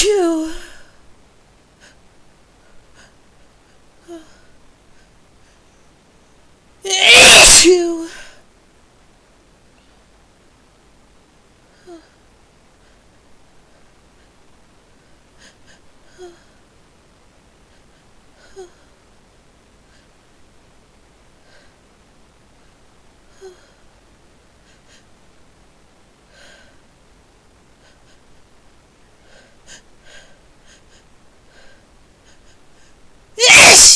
Issue. Issue.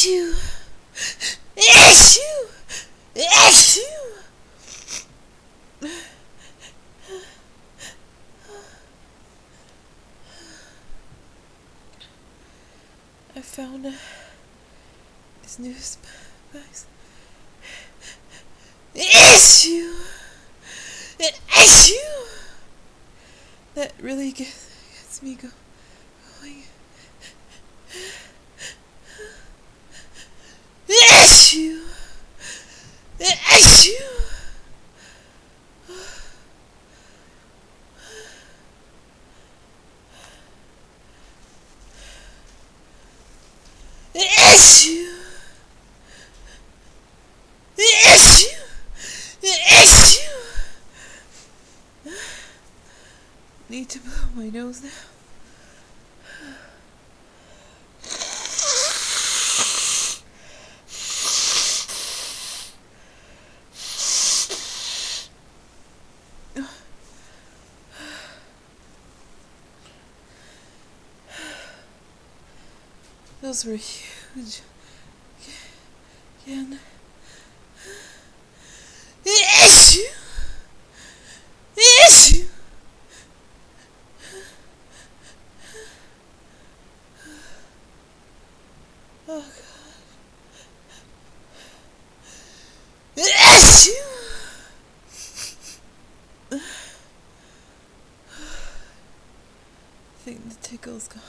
Issue. Issue. Issue. I found this news box. Issue. An issue. That really gets me going. Issue. An issue. Issue. Issue. Issue. Need to blow my nose now. Those were huge. Again. Issue. Issue. Oh God. Issue. I think the tickle's gone.